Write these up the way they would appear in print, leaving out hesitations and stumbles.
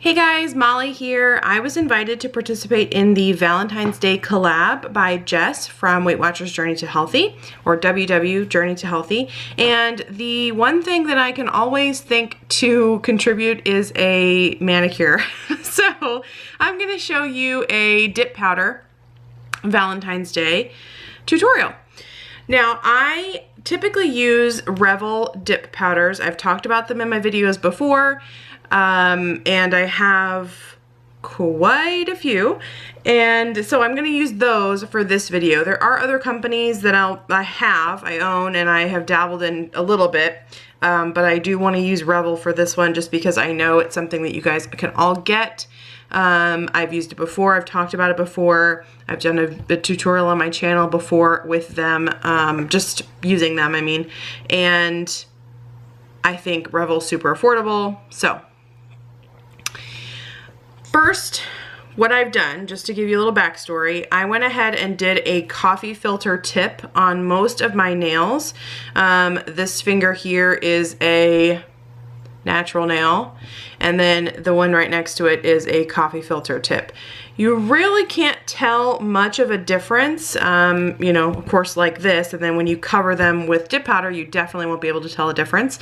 Hey guys, Molly here. I was invited to participate in the Valentine's Day collab by Jess from Weight Watchers Journey to Healthy, or WW Journey to Healthy. And the one thing that I can always think to contribute is a manicure. So I'm going to show you a dip powder Valentine's Day tutorial. Now, I typically use Revel dip powders. I've talked about them in my videos before. And I have quite a few, and so I'm going to use those for this video. There are other companies that I own, and I have dabbled in a little bit, but I do want to use Revel for this one just because I know it's something that you guys can all get. I've used it before, I've talked about it before, I've done a tutorial on my channel before with them, just using them, I mean, and I think Revel's super affordable, so. First, what I've done, just to give you a little backstory, I went ahead and did a coffee filter tip on most of my nails. This finger here is a natural nail, and then the one right next to it is a coffee filter tip. You really can't tell much of a difference, you know, of course like this, and then when you cover them with dip powder, you definitely won't be able to tell a difference.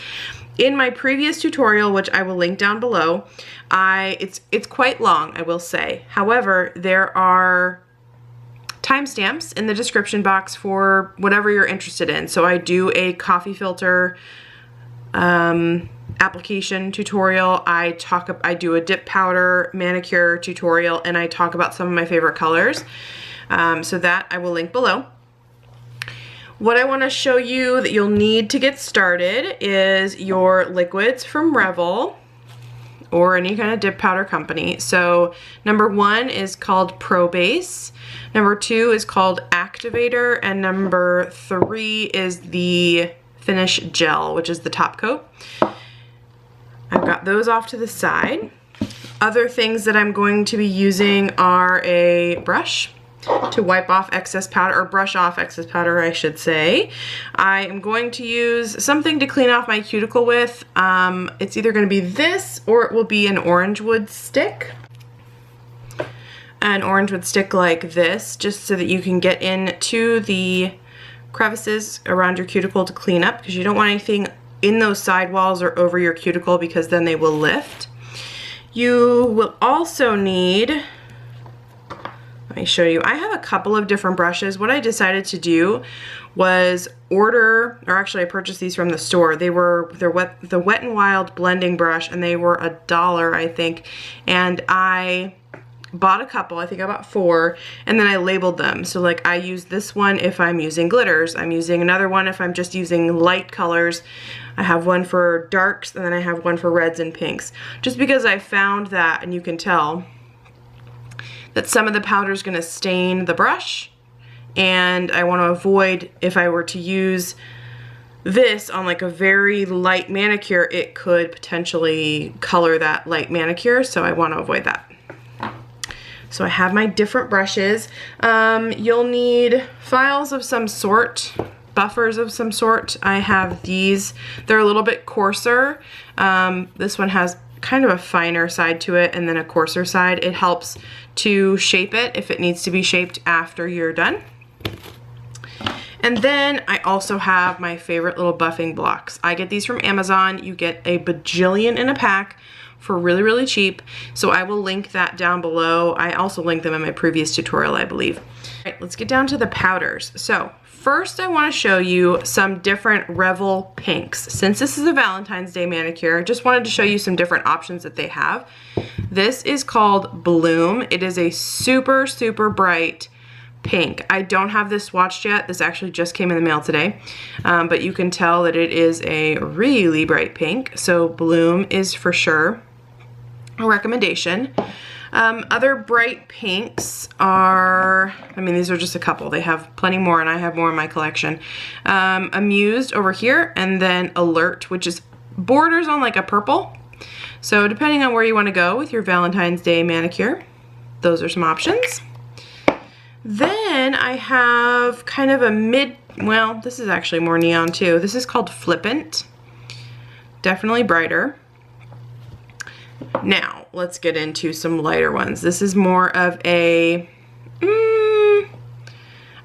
In my previous tutorial, which I will link down below, it's quite long, I will say. However, there are timestamps in the description box for whatever you're interested in. So I do a coffee filter application tutorial, I do a dip powder manicure tutorial, and I talk about some of my favorite colors. So that I will link below. What I want to show you that you'll need to get started is your liquids from Revel or any kind of dip powder company. So number 1 is called Pro Base, number 2 is called Activator, and number 3 is the Finish Gel, which is the top coat. I've got those off to the side. Other things that I'm going to be using are a brush to wipe off excess powder, or brush off excess powder, I should say. I am going to use something to clean off my cuticle with. It's either going to be this or it will be an orange wood stick. An orange wood stick like this, just so that you can get into the crevices around your cuticle to clean up, because you don't want anything in those sidewalls or over your cuticle, because then they will lift. You will also need, let me show you, I have a couple of different brushes. What I decided to do was order, or actually I purchased these from the store. They're the Wet n Wild blending brush, and they were $1, I think, and I bought a couple. I think I bought 4, and then I labeled them. So like I use this one if I'm using glitters, I'm using another one if I'm just using light colors, I have one for darks, and then I have one for reds and pinks. Just because I found that, and you can tell, that some of the powder is going to stain the brush, and I want to avoid, if I were to use this on like a very light manicure, it could potentially color that light manicure, so I want to avoid that. So I have my different brushes. You'll need files of some sort, buffers of some sort. I have these. They're a little bit coarser. This one has kind of a finer side to it and then a coarser side. It helps to shape it if it needs to be shaped after you're done. And then I also have my favorite little buffing blocks. I get these from Amazon. You get a bajillion in a pack for really, really cheap. So I will link that down below. I also linked them in my previous tutorial, I believe. All right, let's get down to the powders. So first I want to show you some different Revel pinks. Since this is a Valentine's Day manicure, I just wanted to show you some different options that they have. This is called Bloom. It is a super, super bright pink. I don't have this swatched yet. This actually just came in the mail today, but you can tell that it is a really bright pink. So Bloom is for sure a recommendation. Other bright pinks are, I mean, these are just a couple. They have plenty more, and I have more in my collection. Amused over here, and then Alert, which is borders on like a purple. So depending on where you want to go with your Valentine's Day manicure, those are some options. Then I have kind of a well, this is actually more neon too. This is called Flippant. Definitely brighter. Now, let's get into some lighter ones. This is more of a,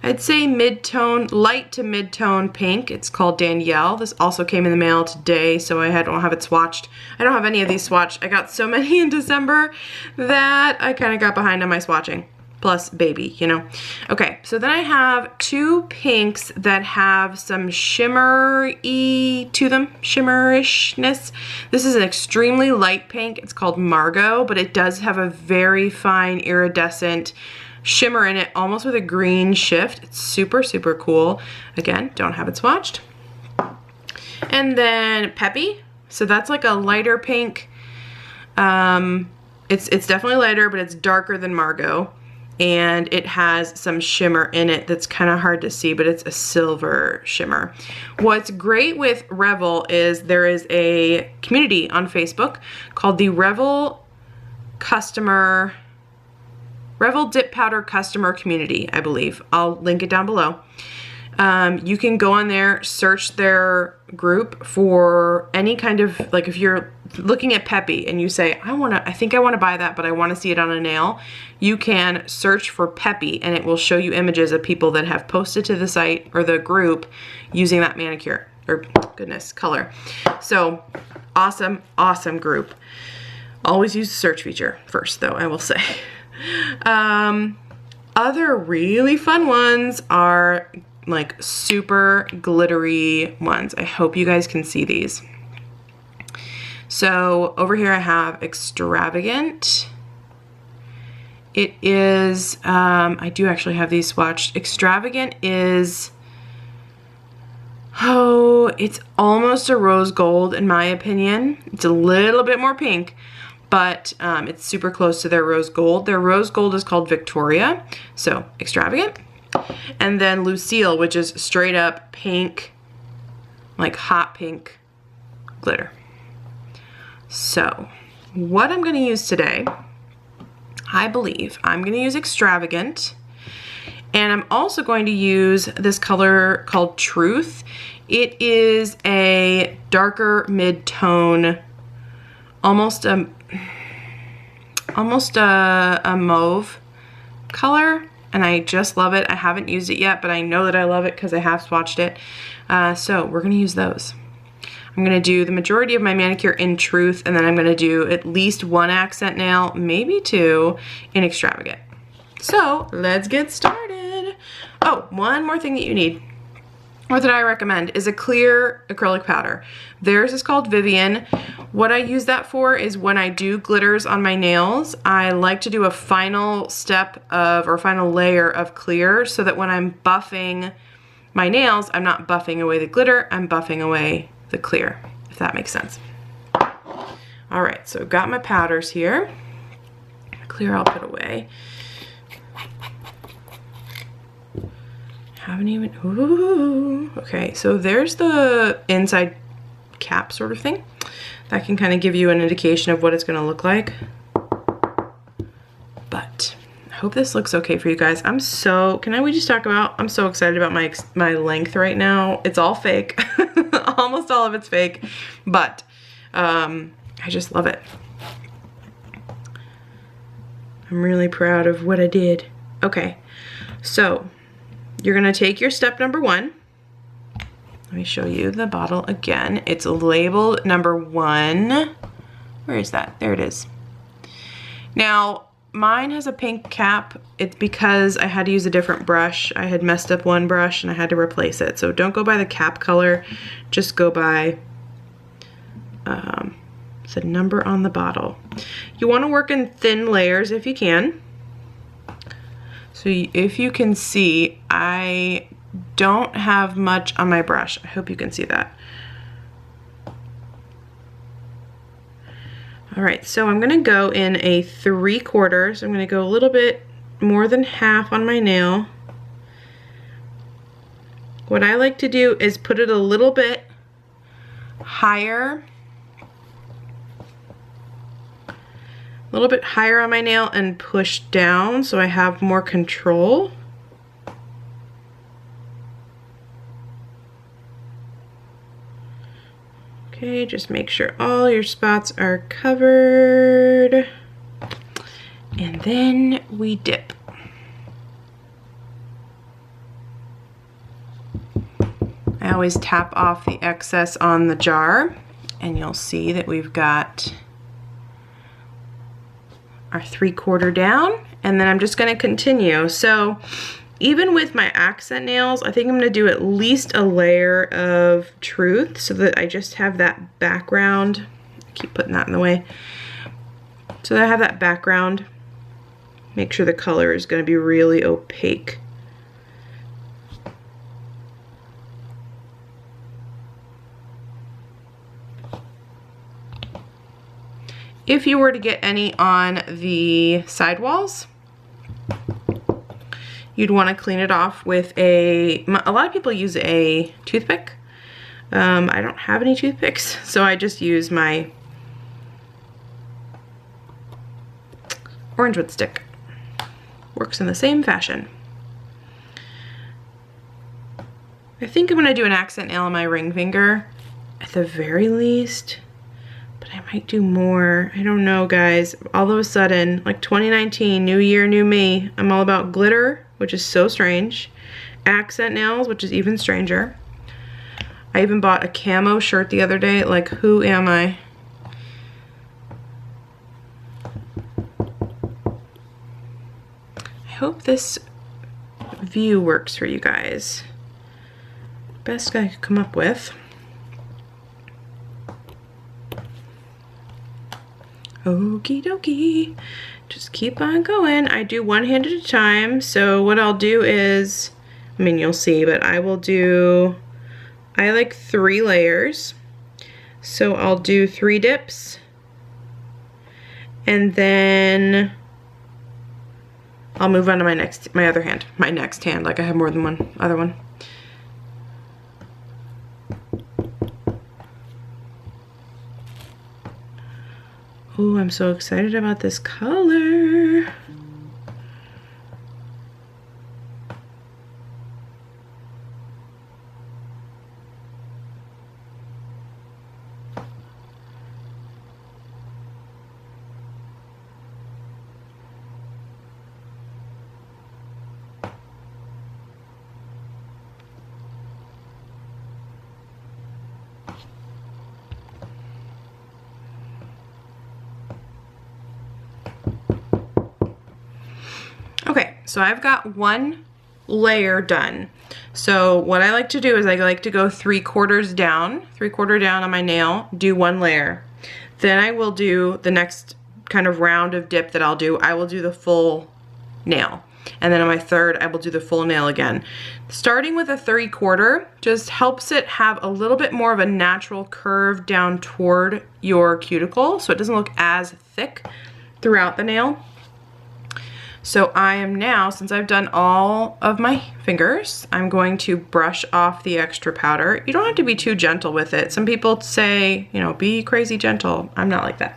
I'd say mid-tone, light to mid-tone pink. It's called Danielle. This also came in the mail today, so I don't have it swatched. I don't have any of these swatched. I got so many in December that I kind of got behind on my swatching. Plus baby, you know. Okay, so then I have two pinks that have some shimmer-y to them, shimmerishness. This is an extremely light pink. It's called Margot, but it does have a very fine iridescent shimmer in it, almost with a green shift. It's super, super cool. Again, don't have it swatched. And then Peppy. So that's like a lighter pink. It's definitely lighter, but it's darker than Margot. And it has some shimmer in it that's kind of hard to see, but it's a silver shimmer. What's great with Revel is there is a community on Facebook called the Revel Dip Powder Customer Community, I believe. I'll link it down below. You can go on there, search their group for any kind of, like if you're looking at Peppy and you say, I think I want to buy that, but I want to see it on a nail, you can search for Peppy and it will show you images of people that have posted to the site or the group using that manicure, or goodness, color. So awesome, awesome group. Always use the search feature first though, I will say. Other really fun ones are like super glittery ones. I hope you guys can see these. So over here I have Extravagant. It is, I do actually have these swatched. Extravagant is, it's almost a rose gold in my opinion. It's a little bit more pink, but it's super close to their rose gold. Their rose gold is called Victoria. So Extravagant. And then Lucille, which is straight up pink, like hot pink glitter. So what I'm going to use today, I believe I'm going to use Extravagant, and I'm also going to use this color called Truth. It is a darker mid-tone, almost a mauve color, and I just love it. I haven't used it yet, but I know that I love it because I have swatched it. So we're going to use those. I'm going to do the majority of my manicure in Truth, and then I'm going to do at least one accent nail, maybe two, in Extravagant. So let's get started. Oh, one more thing that you need, or that I recommend, is a clear acrylic powder. Theirs is called Vivian. What I use that for is when I do glitters on my nails, I like to do a final step of, or final layer of clear, so that when I'm buffing my nails, I'm not buffing away the glitter, I'm buffing away the clear, if that makes sense. All right, so I've got my powders here. Clear I'll put away. Haven't even, ooh. Okay, so there's the inside cap sort of thing. That can kind of give you an indication of what it's gonna look like. But I hope this looks okay for you guys. I'm so excited about my length right now. It's all fake. Almost all of it's fake, but I just love it. I'm really proud of what I did. Okay, so you're gonna take your step number 1. Let me show you the bottle again. It's labeled number 1. Where is that? There it is. Now, mine has a pink cap. It's because I had to use a different brush. I had messed up one brush and I had to replace it. So don't go by the cap color, just go by the number on the bottle. You want to work in thin layers if you can. So if you can see, I don't have much on my brush. I hope you can see that. All right, so I'm gonna go in a 3/4. I'm gonna go a little bit more than half on my nail. What I like to do is put it a little bit higher, on my nail and push down so I have more control. Okay, Okay, just make sure all your spots are covered. And then we dip. I always tap off the excess on the jar, and you'll see that we've got our 3/4 down, and then I'm just going to continue. So even with my accent nails, I think I'm going to do at least a layer of truth so that I just have that background. I keep putting that in the way. So that I have that background. Make sure the color is going to be really opaque. If you were to get any on the sidewalls, you'd want to clean it off with a lot of people use a toothpick. I don't have any toothpicks, so I just use my orange wood stick. Works in the same fashion. I think I'm going to do an accent nail on my ring finger at the very least. But I might do more. I don't know, guys. All of a sudden, like 2019, new year, new me, I'm all about glitter, which is so strange. Accent nails, which is even stranger. I even bought a camo shirt the other day. Like, who am I? I hope this view works for you guys. Best I could come up with. Okie dokie, just keep on going. I do one hand at a time, so what I'll do is, I mean, you'll see, but I like 3 layers. So I'll do 3 dips, and then I'll move on to my next hand, like I have more than one other one. Oh, I'm so excited about this color. Okay, so I've got 1 layer done. So what I like to do is I like to go 3/4 down, 3/4 down on my nail, do 1 layer. Then I will do the next kind of round of dip that I'll do. I will do the full nail. And then on my third, I will do the full nail again. Starting with a 3/4 just helps it have a little bit more of a natural curve down toward your cuticle, so it doesn't look as thick throughout the nail. So I am now, since I've done all of my fingers, I'm going to brush off the extra powder. You don't have to be too gentle with it. Some people say, you know, be crazy gentle. I'm not like that.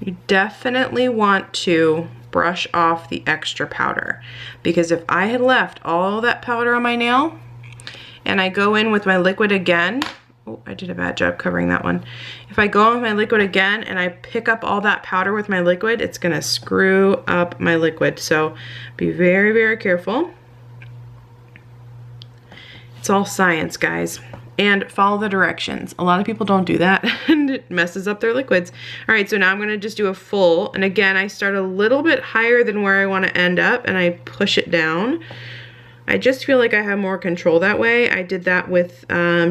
You definitely want to brush off the extra powder, because if I had left all that powder on my nail and I go in with my liquid again, oh, I did a bad job covering that one. If I go in with my liquid again and I pick up all that powder with my liquid, it's gonna screw up my liquid. So be very, very careful. It's all science, guys. And follow the directions. A lot of people don't do that and it messes up their liquids. All right, so now I'm gonna just do a full, and again, I start a little bit higher than where I wanna end up and I push it down. I just feel like I have more control that way. I did that with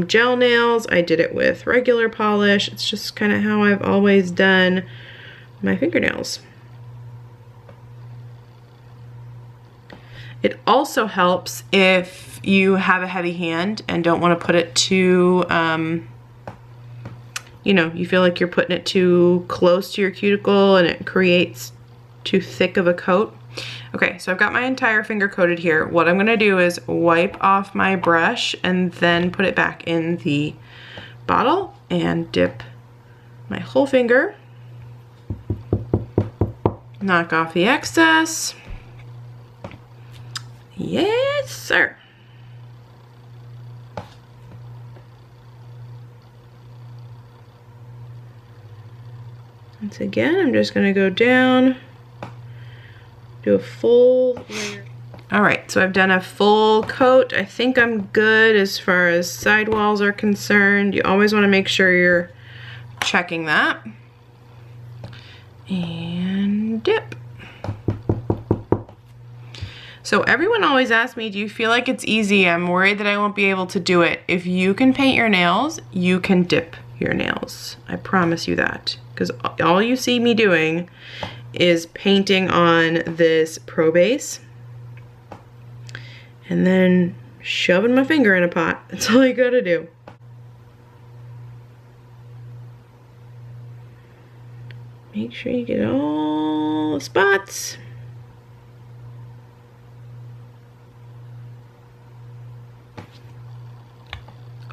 gel nails. I did it with regular polish. It's just kind of how I've always done my fingernails. It also helps if you have a heavy hand and don't want to put it too, you know, you feel like you're putting it too close to your cuticle and it creates too thick of a coat. Okay, so I've got my entire finger coated here. What I'm gonna do is wipe off my brush and then put it back in the bottle and dip my whole finger. Knock off the excess. Yes, sir. Once again, I'm just gonna go down, do a full layer. All right, so I've done a full coat. I think I'm good as far as sidewalls are concerned. You always wanna make sure you're checking that. And dip. So everyone always asks me, do you feel like it's easy? I'm worried that I won't be able to do it. If you can paint your nails, you can dip your nails. I promise you that. Because all you see me doing is painting on this Pro Base and then shoving my finger in a pot. That's all you gotta do. Make sure you get all the spots.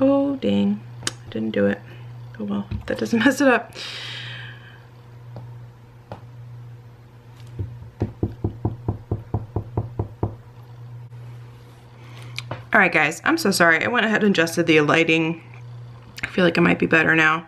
Oh, dang. Didn't do it. Oh well, that doesn't mess it up. Alright guys, I'm so sorry. I went ahead and adjusted the lighting. I feel like it might be better now.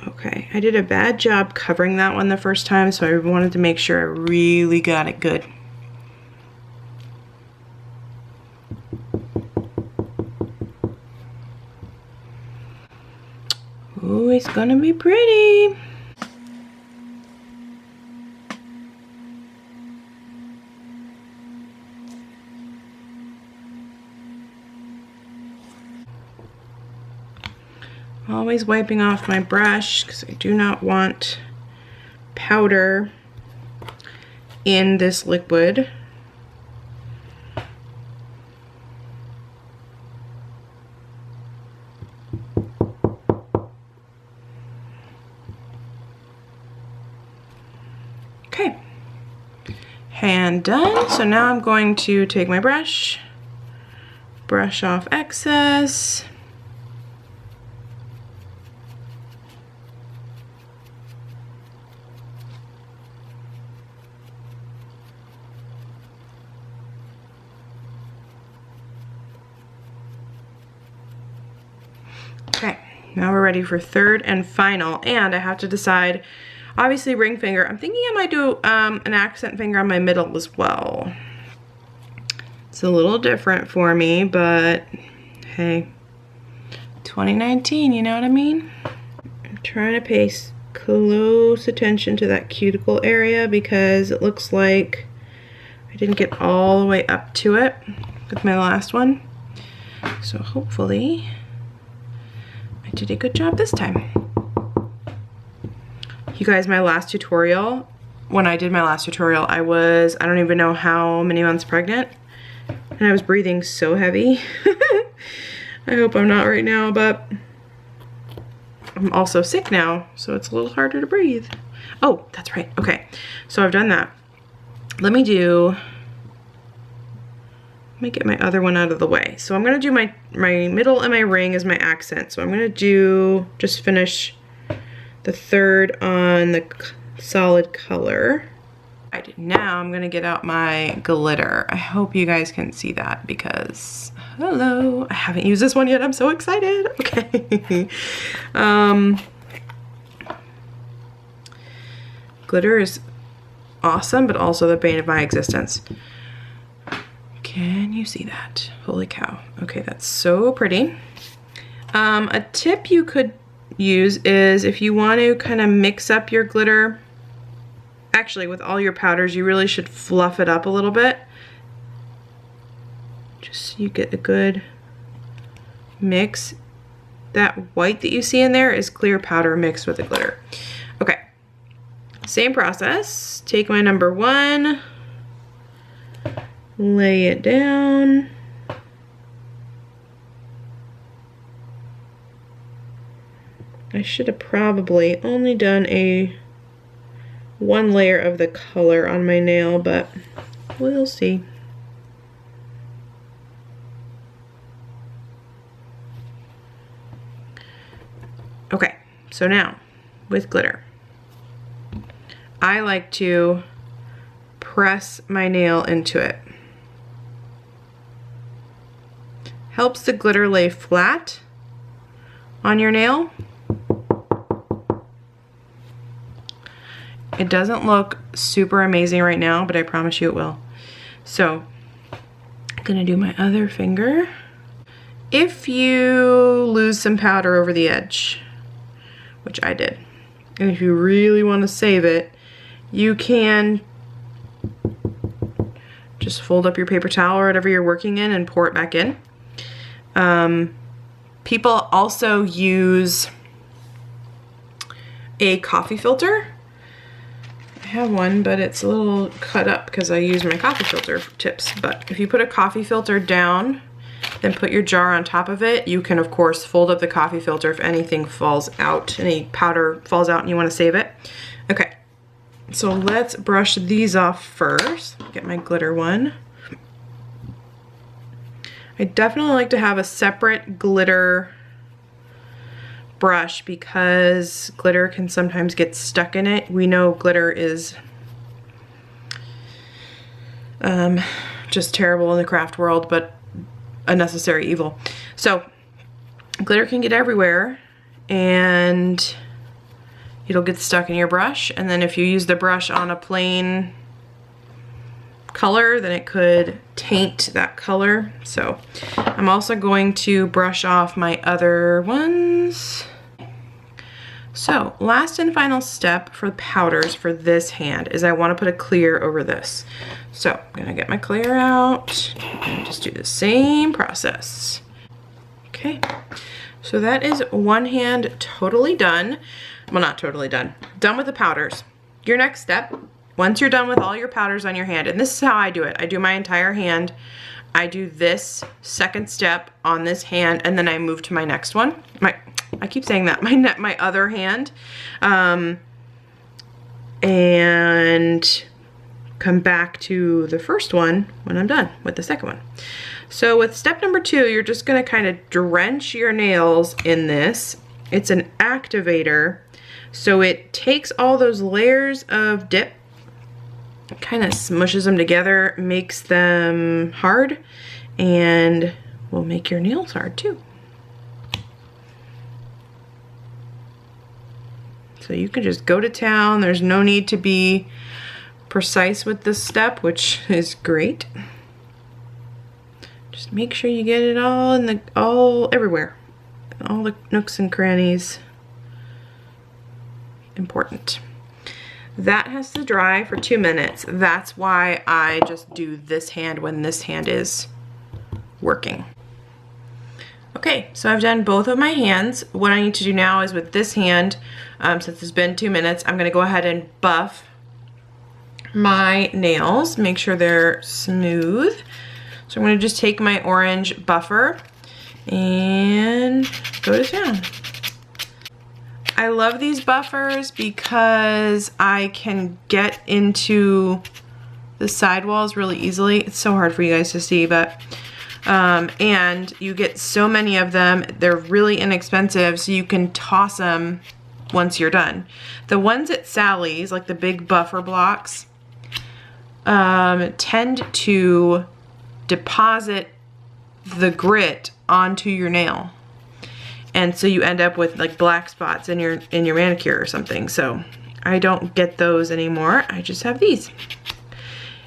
Okay, I did a bad job covering that one the first time, so I wanted to make sure I really got it good. Ooh, it's gonna be pretty. Always wiping off my brush because I do not want powder in this liquid. Okay, hand done. So now I'm going to take my brush, brush off excess. Okay, now we're ready for third and final, and I have to decide, obviously ring finger. I'm thinking I might do an accent finger on my middle as well. It's a little different for me, but hey, 2019, you know what I mean? I'm trying to pay close attention to that cuticle area because it looks like I didn't get all the way up to it with my last one. So hopefully I did a good job this time. You guys, my last tutorial, when I did my last tutorial, I don't even know how many months pregnant, and I was breathing so heavy. I hope I'm not right now, but I'm also sick now, so it's a little harder to breathe. Oh, that's right. Okay, so I've done that. Let me get my other one out of the way. So I'm gonna do my middle and my ring as my accent. So I'm gonna just finish the third on the solid color. Now I'm gonna get out my glitter. I hope you guys can see that because, hello, I haven't used this one yet. I'm so excited. Okay. Glitter is awesome, but also the bane of my existence. Can you see that? Holy cow. Okay, that's so pretty. A tip you could use is if you want to kind of mix up your glitter, actually with all your powders, you really should fluff it up a little bit. Just so you get a good mix. That white that you see in there is clear powder mixed with the glitter. Okay, same process. Take my number one, lay it down. I should have probably only done a one layer of the color on my nail, but we'll see. Okay, so now with glitter, I like to press my nail into it. Helps the glitter lay flat on your nail. It doesn't look super amazing right now, but I promise you it will. So I'm gonna do my other finger. If you lose some powder over the edge, which I did, and if you really want to save it, you can just fold up your paper towel or whatever you're working in and pour it back in. People also use a coffee filter. I have one, but it's a little cut up because I use my coffee filter tips. But if you put a coffee filter down, then put your jar on top of it, you can of course fold up the coffee filter if anything falls out, any powder falls out and you want to save it. Okay, so let's brush these off first. Get my glitter one. I definitely like to have a separate glitter brush because glitter can sometimes get stuck in it. We know glitter is just terrible in the craft world, but a necessary evil. So glitter can get everywhere and it'll get stuck in your brush, and then if you use the brush on a plain color, then it could taint that color. So I'm also going to brush off my other ones. So last and final step for powders for this hand is I want to put a clear over this. So I'm gonna get my clear out and just do the same process. Okay, so that is one hand totally done. Well, not totally done. Done with the powders. Your next step, once you're done with all your powders on your hand, and this is how I do it. I do my entire hand. I do this second step on this hand, and then I move to my next one. I keep saying that, my other hand. And come back to the first one when I'm done with the second one. So with step number 2, you're just gonna kind of drench your nails in this. It's an activator, so it takes all those layers of dip, kind of smushes them together, makes them hard, and will make your nails hard too. So you can just go to town. There's no need to be precise with this step, which is great. Just make sure you get it all in everywhere, all the nooks and crannies. Important. That has to dry for 2 minutes. That's why I just do this hand when this hand is working. Okay, so I've done both of my hands. What I need to do now is with this hand, since it's been 2 minutes, I'm gonna go ahead and buff my nails, make sure they're smooth. So I'm gonna just take my orange buffer and go to town. I love these buffers because I can get into the sidewalls really easily. It's so hard for you guys to see, but and you get so many of them. They're really inexpensive, so you can toss them once you're done. The ones at Sally's, like the big buffer blocks, tend to deposit the grit onto your nail, and so you end up with like black spots in your manicure or something. So I don't get those anymore. I just have these,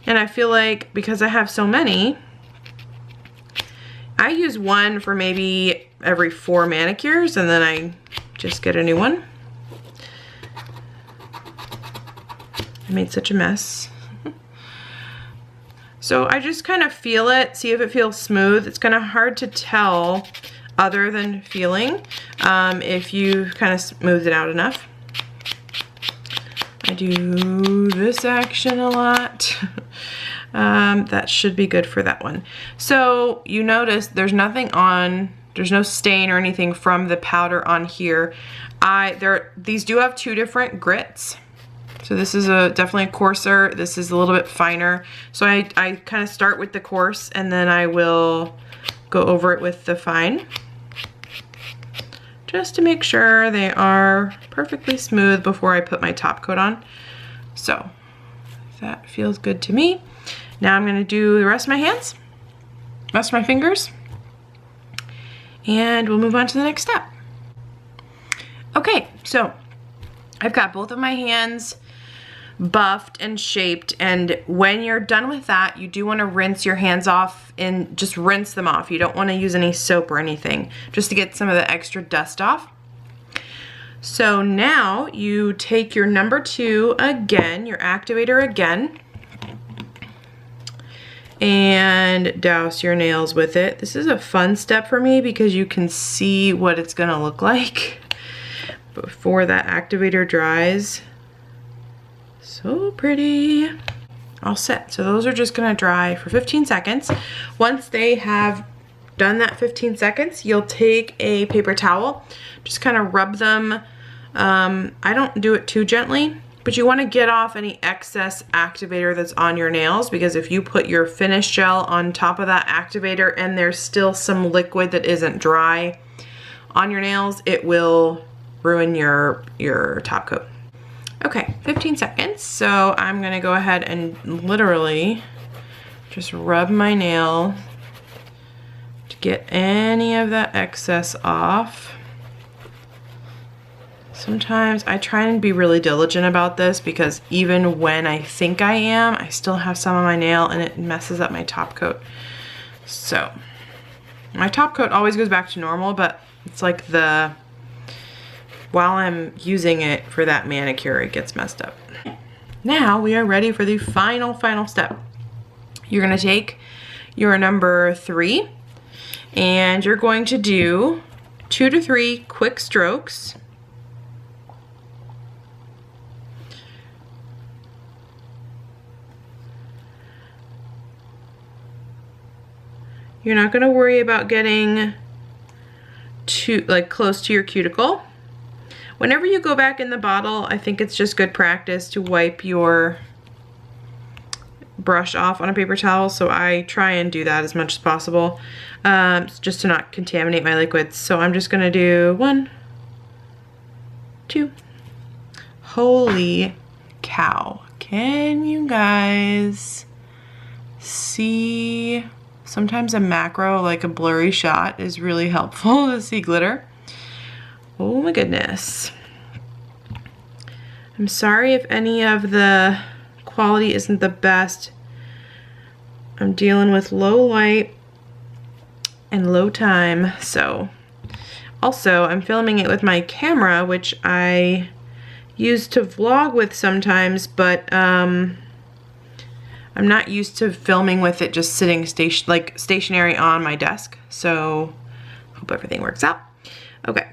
and I feel like because I have so many, I use one for maybe every 4 manicures, and then I just get a new one. I made such a mess. So I just kind of feel it, see if it feels smooth. It's kind of hard to tell other than feeling if you kind of smooth it out enough. I do this action a lot. That should be good for that one. So you notice there's nothing on, there's no stain or anything from the powder on here. These do have 2 different grits. So this is definitely a coarser. This is a little bit finer. So I kind of start with the coarse and then I will go over it with the fine, just to make sure they are perfectly smooth before I put my top coat on. So that feels good to me. Now I'm gonna do the rest of my hands, rest of my fingers, and we'll move on to the next step. Okay, so I've got both of my hands buffed and shaped, and when you're done with that, you do want to rinse your hands off and just rinse them off. You don't want to use any soap or anything, just to get some of the extra dust off. So now you take your number 2 again, your activator again, and douse your nails with it. This is a fun step for me because you can see what it's gonna look like before that activator dries. So pretty. All set. So those are just gonna dry for 15 seconds. Once they have done that 15 seconds, you'll take a paper towel, just kind of rub them. I don't do it too gently, but you want to get off any excess activator that's on your nails, because if you put your finish gel on top of that activator and there's still some liquid that isn't dry on your nails, it will ruin your top coat. Okay, 15 seconds. So I'm gonna go ahead and literally just rub my nail to get any of that excess off. Sometimes I try and be really diligent about this, because even when I think I am, I still have some on my nail and it messes up my top coat. So my top coat always goes back to normal, but it's like while I'm using it for that manicure, it gets messed up. Now we are ready for the final step. You're gonna take your number 3 and you're going to do 2 to 3 quick strokes. You're not gonna worry about getting close to your cuticle. Whenever you go back in the bottle, I think it's just good practice to wipe your brush off on a paper towel, so I try and do that as much as possible, just to not contaminate my liquids. So I'm just gonna do 1, 2. Holy cow. Can you guys see? Sometimes a macro, like a blurry shot, is really helpful to see glitter. Oh my goodness. I'm sorry if any of the quality isn't the best. I'm dealing with low light and low time. So also I'm filming it with my camera, which I use to vlog with sometimes, but I'm not used to filming with it just sitting stationary on my desk. So hope everything works out. Okay.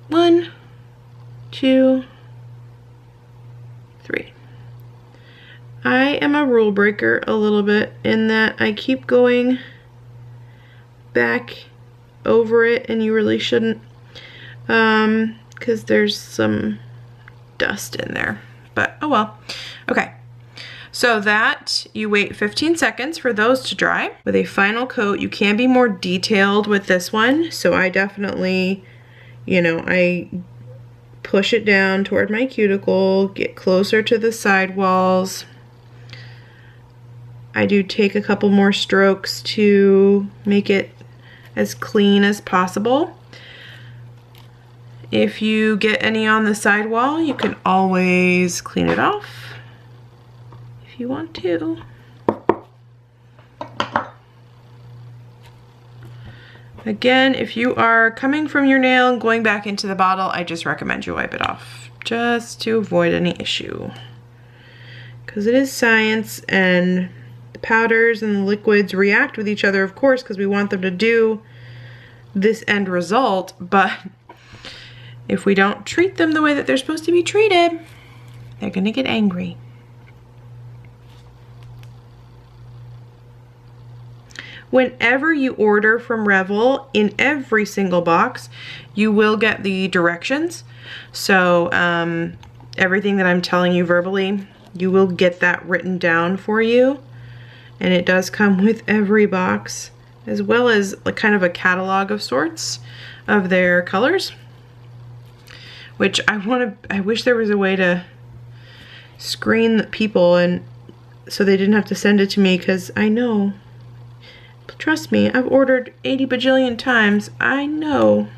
1, 2, 3. I am a rule breaker a little bit in that I keep going back over it, and you really shouldn't, because there's some dust in there, but oh well. Okay, so that you wait 15 seconds for those to dry. With a final coat, you can be more detailed with this one, so I definitely, you know, I push it down toward my cuticle, get closer to the side walls. I do take a couple more strokes to make it as clean as possible. If you get any on the side wall, you can always clean it off if you want to. Again, if you are coming from your nail and going back into the bottle, I just recommend you wipe it off, just to avoid any issue. Because it is science, and the powders and the liquids react with each other, of course, because we want them to do this end result, but if we don't treat them the way that they're supposed to be treated, they're gonna get angry. Whenever you order from Revel, in every single box, you will get the directions. So everything that I'm telling you verbally, you will get that written down for you. And it does come with every box, as well as like kind of a catalog of sorts of their colors, which I wish there was a way to screen the people and so they didn't have to send it to me, because I know, trust me, I've ordered 80 bajillion times. I know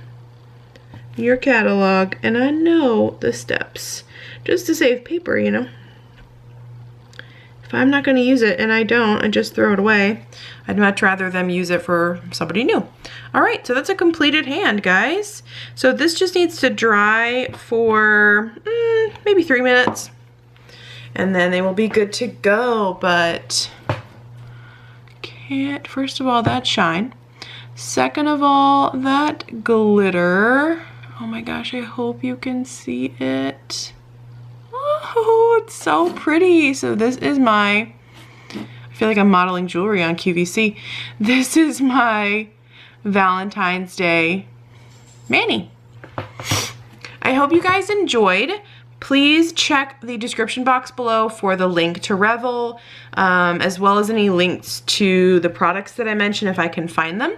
your catalog and I know the steps, just to save paper, you know. If I'm not going to use it and I don't, I just throw it away. I'd much rather them use it for somebody new. All right, so that's a completed hand, guys. So this just needs to dry for maybe 3 minutes, and then they will be good to go. But can't, first of all, that shine. Second of all, that glitter. Oh my gosh, I hope you can see it. Oh, it's so pretty. So this is my, I feel like I'm modeling jewelry on QVC. This is my Valentine's Day mani. I hope you guys enjoyed. Please check the description box below for the link to Revel, as well as any links to the products that I mentioned if I can find them.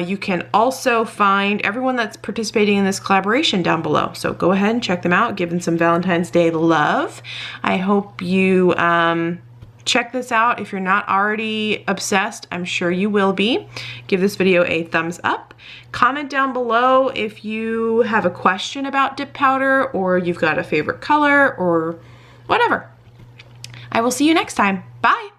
You can also find everyone that's participating in this collaboration down below. So go ahead and check them out, give them some Valentine's Day love. I hope you check this out. If you're not already obsessed, I'm sure you will be. Give this video a thumbs up. Comment down below if you have a question about dip powder, or you've got a favorite color, or whatever. I will see you next time. Bye.